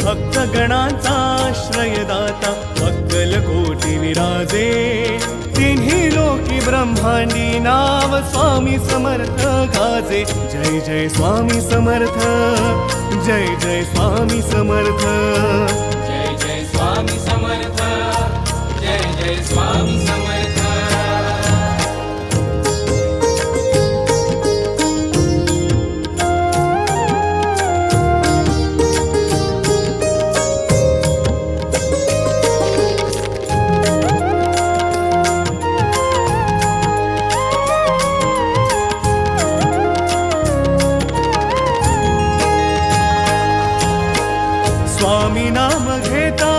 भक्तगणांचा आश्रयदाता अक्कलकोटी विराजे तिन्ही लोकी ब्रह्मांडी नाव स्वामी समर्थ गाजे जय जय स्वामी समर्थ जय जय स्वामी समर्थ जय जय स्वामी समर्थ जय जय स्वामी समर्थ स्वामी नाम घेता